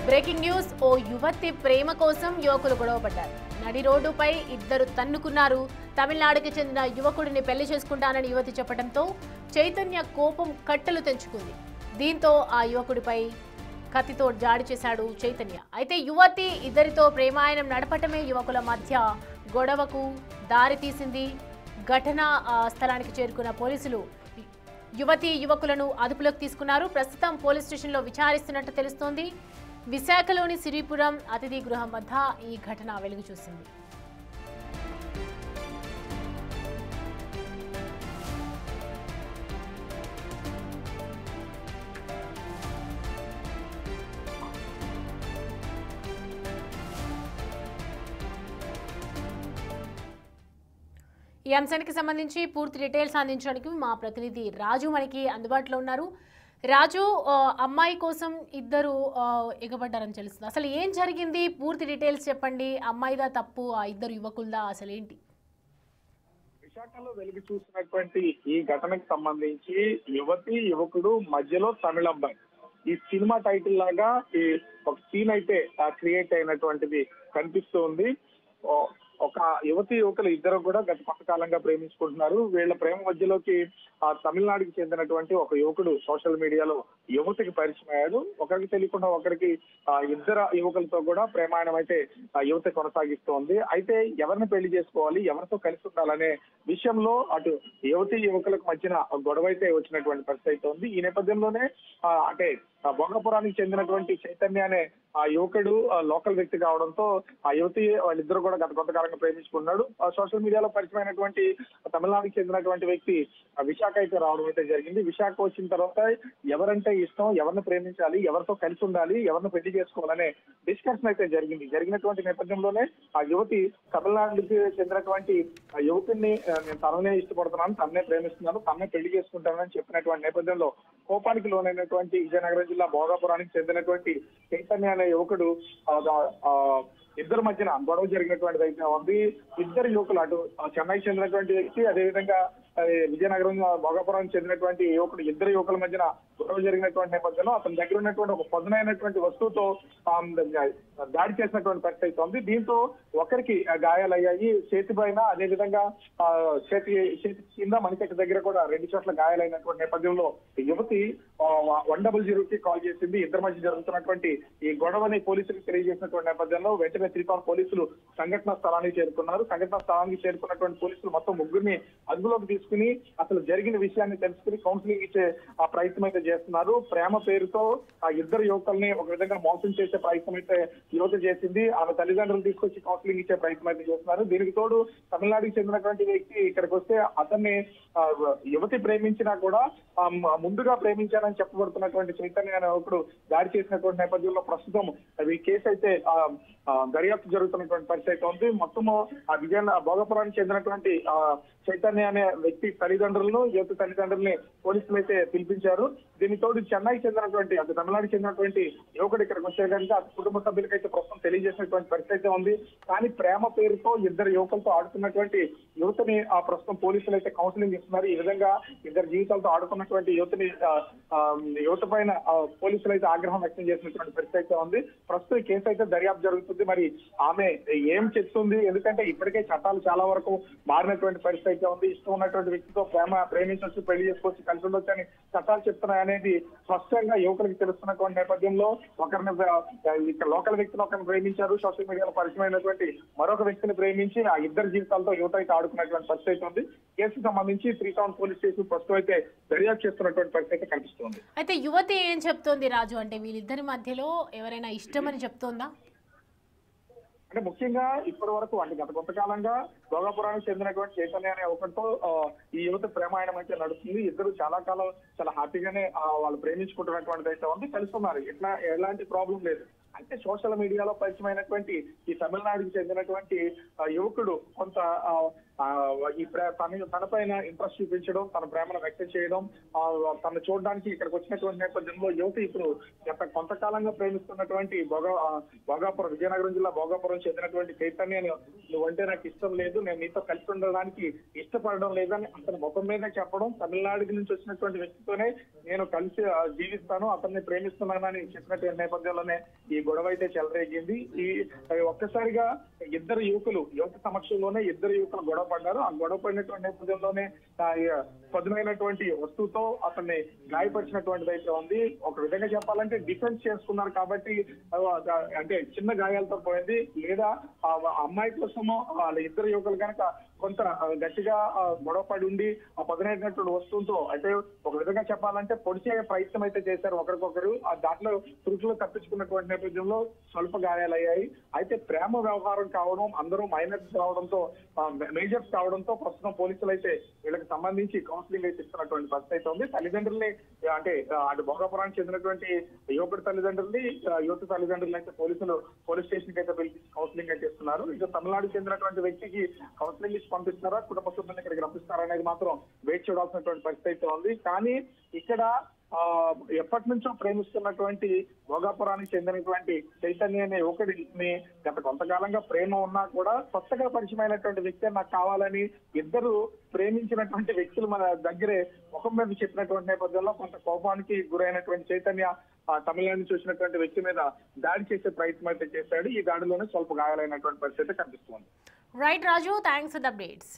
Breaking news ఓ యువతి ప్రేమ కోసం యువకులు గొడవపడ్డారు. నడి రోడ్డుపై ఇద్దరు తన్నుకున్నారు. తమిళనాడుకి చెందిన యువకుడిని పెళ్లి చేసుకుంటానని యువతి చెప్పడంతో చైతన్య కోపం కట్టలు తెంచుకుంది. దీంతో ఆ యువకుడిపై కత్తితో దాడి చేశాడు చైతన్య. అయితే యువతి ఇద్దరితో ప్రేమాయణం నడపటమే యువకుల మధ్య గొడవకు దారి తీసింది. ఘటనా స్థలానికి చేరుకున్న పోలీసులు యువతి యువకులను అదుపులోకి తీసుకున్నారు. ప్రస్తుతం పోలీస్ స్టేషన్లో విచారిస్తున్నట్టు తెలుస్తోంది. విశాఖలోని సిరిపురం అతిథి గృహం వద్ద ఈ ఘటన వెలుగు చూసింది. ఈ అంశానికి సంబంధించి పూర్తి డీటెయిల్స్ అందించడానికి మా ప్రతినిధి రాజు మనకి అందుబాటులో ఉన్నారు. రాజు, అమ్మాయి కోసం ఇద్దరు ఎగబడ్డారని తెలుస్తుంది. అసలు ఏం జరిగింది? పూర్తి డీటెయిల్స్ చెప్పండి. అమ్మాయిదా తప్పు, ఆ ఇద్దరు యువకులదా, అసలు ఏంటి? విశాఖలో వెలుగు చూసినటువంటి ఈ ఘటనకు సంబంధించి యువతి యువకుడు మధ్యలో తమిళ అబ్బాయి, ఈ సినిమా టైటిల్ లాగా ఈ ఒక సీన్ అయితే క్రియేట్ అయినటువంటిది కనిపిస్తూ ఉంది. ఒక యువతి యువకులు ఇద్దరు కూడా గత కొంతకాలంగా ప్రేమించుకుంటున్నారు. వీళ్ళ ప్రేమ మధ్యలోకి తమిళనాడుకి చెందినటువంటి ఒక యువకుడు సోషల్ మీడియాలో యువతికి పరిచయం అయ్యాడు. ఒకరికి తెలియకుండా ఒకరికి ఇద్దరు యువకులతో కూడా ప్రేమాయణం అయితే యువతి కొనసాగిస్తోంది. అయితే ఎవరిని పెళ్లి చేసుకోవాలి, ఎవరితో కలిసి ఉండాలనే విషయంలో అటు యువతి యువకులకు మధ్యన గొడవ అయితే వచ్చినటువంటి పరిస్థితి అయితే ఉంది. ఈ నేపథ్యంలోనే అంటే భోగాపురానికి చెందినటువంటి చైతన్య అనే ఆ యువకుడు లోకల్ వ్యక్తి కావడంతో ఆ యువతి వాళ్ళిద్దరు కూడా గత కొంతకాలంగా ప్రేమించుకున్నాడు. సోషల్ మీడియాలో పరిచయమైనటువంటి తమిళనాడుకి చెందినటువంటి వ్యక్తి విశాఖ అయితే రావడం అయితే జరిగింది. విశాఖ వచ్చిన తర్వాత ఎవరంటే ఇష్టం, ఎవరిని ప్రేమించాలి, ఎవరితో కలిసి ఉండాలి, ఎవరిని పెళ్లి చేసుకోవాలనే డిస్కషన్ అయితే జరిగినటువంటి నేపథ్యంలోనే ఆ యువతి తమిళనాడుకి చెందినటువంటి యువకుడిని నేను తననే ఇష్టపడుతున్నాను, తననే ప్రేమిస్తున్నాను, తననే పెళ్లి చేసుకుంటానని చెప్పినటువంటి నేపథ్యంలో కోపానికి లోనైనటువంటి విజయనగరం జిల్లా భోగాపురానికి చెందినటువంటి చైతన్య అనే యువకుడు ఇద్దరి మధ్యన గొడవ జరిగినటువంటిది అయితే ఉంది. ఇద్దరు యువకులు, అటు చెన్నై చెందినటువంటి వ్యక్తి, అదేవిధంగా విజయనగరం భోగాపురానికి చెందినటువంటి యువకుడు, ఇద్దరు యువకుల మధ్యన గొడవ జరిగినటువంటి నేపథ్యంలో అతని దగ్గర ఉన్నటువంటి ఒక పదునైనటువంటి వస్తువుతో దాడి చేసినటువంటి పరిస్థితి అయితే ఉంది. దీంతో ఒకరికి గాయాలయ్యాయి చేతి పైన, అదేవిధంగా చేతి కింద మణికట్టు దగ్గర కూడా 2 చోట్ల గాయాలైనటువంటి నేపథ్యంలో యువతి 100కి కాల్ చేసింది. ఇద్దరి మధ్య జరుగుతున్నటువంటి ఈ గొడవని పోలీసులకు తెలియజేసినటువంటి నేపథ్యంలో వెంటనే శ్రీకాకుళం పోలీసులు సంఘటనా స్థలానికి చేరుకున్నారు. సంఘటనా స్థలానికి చేరుకున్నటువంటి పోలీసులు మొత్తం ముగ్గురిని అదుపులోకి తీసుకుని అసలు జరిగిన విషయాన్ని తెలుసుకుని కౌన్సిలింగ్ ఇచ్చే ఆ ప్రయత్నం అయితే చేస్తున్నారు. ప్రేమ పేరుతో ఆ ఇద్దరు యువకుల్ని ఒక విధంగా మోసం చేసే ప్రయత్నం అయితే యువత చేసింది. ఆమె తల్లిదండ్రులు తీసుకొచ్చి కౌన్సిలింగ్ ఇచ్చే ప్రయత్నం అయితే చేస్తున్నారు. దీనికి తోడు తమిళనాడుకి చెందినటువంటి వ్యక్తి ఇక్కడికి వస్తే అతన్ని యువతి ప్రేమించినా కూడా ముందుగా ప్రేమించానని చెప్పబడుతున్నటువంటి చైతన్య అనే ఒకడు దాడి చేసినటువంటి నేపథ్యంలో ప్రస్తుతం ఈ కేసు అయితే దర్యాప్తు జరుగుతున్నటువంటి పరిస్థితి ఉంది. మొత్తము ఆ భోగాపురానికి చెందినటువంటి చైతన్య అనే వ్యక్తి తల్లిదండ్రులను, యువత తల్లిదండ్రుల్ని పోలీసులు అయితే పిలిపించారు. దీని తోడు చెన్నైకి చెందినటువంటి అటు తమిళనాడుకి చెందినటువంటి యువకుడు ఇక్కడికి వచ్చే కనుక కుటుంబ సభ్యులకైతే ప్రస్తుతం తెలియజేసినటువంటి పరిస్థితి ఉంది. కానీ ప్రేమ పేరుతో ఇద్దరు యువకులతో ఆడుతున్నటువంటి యువతని ఆ ప్రస్తుతం పోలీసులు అయితే కౌన్సిలింగ్ ఇస్తున్నారు. ఈ విధంగా ఇద్దరు జీవితాలతో ఆడుకున్నటువంటి యువత పైన పోలీసులు అయితే ఆగ్రహం వ్యక్తం చేసినటువంటి పరిస్థితి అయితే ఉంది. ప్రస్తుతం ఈ కేసు అయితే దర్యాప్తు జరుగుతుంది. మరి ఆమె ఏం చెప్తుంది? ఎందుకంటే ఇప్పటికే చట్టాలు చాలా వరకు మారినటువంటి పరిస్థితి అయితే ఉంది. ఇష్టం ఉన్నటువంటి వ్యక్తితో ప్రేమించవచ్చు, పెళ్లి చేసుకోవచ్చు, కలిసి ఉండొచ్చు అని చట్టాలు చెప్తున్నాయి అనేది స్పష్టంగా యువకులకు తెలుస్తున్నటువంటి నేపథ్యంలో ఒకరిని ఇక్కడ లోకల్ వ్యక్తిని ఒకరిని ప్రేమించారు. సోషల్ మీడియాలో పరిచయమైనటువంటి మరొక వ్యక్తిని ప్రేమించి ఆ ఇద్దరు జీవితాలతో యువత అయితే ఆడుకున్నటువంటి పరిస్థితి అయితే ఉంది. కేసుకు సంబంధించి శ్రీకాకుళం పోలీస్ స్టేషన్ ప్రస్తుతం అయితే దర్యాప్తు చేస్తున్నటువంటి పరిస్థితి అయితే కనిపిస్తుంది. అయితే యువతి ఏం చెప్తోంది రాజు? అంటే వీళ్ళిద్దరి మధ్యలో ఎవరైనా ఇష్టమని చెప్తోందా? అంటే ముఖ్యంగా ఇప్పటి వరకు అంటే గత కొంతకాలంగా భోగాపురానికి చెందినటువంటి చైతన్య అనే ఒకరితో ఈ యువత ప్రేమాయణం అయితే నడుస్తుంది. ఇద్దరు చాలా కాలం చాలా హ్యాపీగానే వాళ్ళు ప్రేమించుకుంటున్నటువంటిది అయితే ఉంది, కలుస్తున్నారు. ఎలాంటి ప్రాబ్లం లేదు. అయితే సోషల్ మీడియాలో పరిచయమైనటువంటి ఈ తమిళనాడుకి చెందినటువంటి యువకుడు కొంత తన పైన ఇంట్రెస్ట్ చూపించడం, తన ప్రేమను వ్యక్తం చేయడం, తను చూడడానికి ఇక్కడికి వచ్చినటువంటి నేపథ్యంలో యువత ఇప్పుడు గత కొంతకాలంగా ప్రేమిస్తున్నటువంటి భోగాపురం విజయనగరం జిల్లా భోగాపురం చెందినటువంటి చైతన్యని నువ్వంటే నాకు ఇష్టం లేదు, నేను నీతో కలిసి ఉండడానికి ఇష్టపడడం లేదని అతని ముఖం మీద చెప్పడం, తమిళనాడు నుంచి వచ్చినటువంటి వ్యక్తితోనే నేను కలిసి జీవిస్తాను, అతన్ని ప్రేమిస్తున్నానని చెప్పినటువంటి నేపథ్యంలోనే ఈ గొడవ అయితే చెలరేగింది. ఒక్కసారిగా యువత సమక్షంలోనే ఇద్దరు యువకులు గొడవ పడ్డారు. ఆ గొడవ పడినటువంటి నేపథ్యంలోనే పదునైనటువంటి వస్తువుతో అతన్ని గాయపరిచినటువంటిది అయితే ఉంది. ఒక విధంగా చెప్పాలంటే డిఫెన్స్ చేసుకున్నారు కాబట్టి అంటే చిన్న గాయాలతో పోయింది. లేదా ఆ అమ్మాయి కోసమో వాళ్ళ ఇద్దరు యువకులు కనుక కొంత గట్టిగా గొడవ పడి ఉండి ఆ పదునైనటువంటి వస్తువుతో అంటే ఒక విధంగా చెప్పాలంటే పొడిచే ప్రయత్నం అయితే చేశారు ఒకరికొకరు. దాంట్లో తురుకులు తప్పించుకున్నటువంటి నేపథ్యంలో స్వల్ప గాయాలయ్యాయి. అయితే ప్రేమ వ్యవహారం కావడం, అందరూ మైనర్స్ కావడంతో మేజర్స్ కావడంతో ప్రస్తుతం పోలీసులు అయితే వీళ్ళకి సంబంధించి కౌన్సిలింగ్ అయితే ఇస్తున్నటువంటి పరిస్థితి అయితే ఉంది. తల్లిదండ్రుల్ని అంటే అటు భోగాపురానికి చెందినటువంటి యువకుడి తల్లిదండ్రుల్ని యువత తల్లిదండ్రులు అయితే పోలీసులు పోలీస్ స్టేషన్ కి అయితే పిలిచి కౌన్సిలింగ్ అయితే ఇస్తున్నారు. ఇక తమిళనాడుకు చెందినటువంటి వ్యక్తికి కౌన్సిలింగ్ ఇచ్చి పంపిస్తారా, కుటుంబ సభ్యులను ఇక్కడికి రప్పిస్తారా అనేది మాత్రం వేచి చూడాల్సినటువంటి పరిస్థితి అయితే ఉంది. కానీ ఇక్కడ ఎప్పటి నుంచో ప్రేమిస్తున్నటువంటి భోగాపురానికి చెందినటువంటి చైతన్య అనే యువకుడిని గత కొంతకాలంగా ప్రేమ ఉన్నా కూడా కొత్తగా పరిచయమైనటువంటి వ్యక్తి నాకు కావాలని ఇద్దరు ప్రేమించినటువంటి వ్యక్తులు మన దగ్గరే ముఖం మీద చెప్పినటువంటి నేపథ్యంలో కొంత కోపానికి గురైనటువంటి చైతన్య తమిళనాడు నుంచి వచ్చినటువంటి వ్యక్తి మీద దాడి చేసే ప్రయత్నం అయితే చేశాడు. ఈ దాడిలోనే స్వల్ప గాయాలైనటువంటి పరిస్థితి కనిపిస్తుంది. Right Raju, thanks for the updates.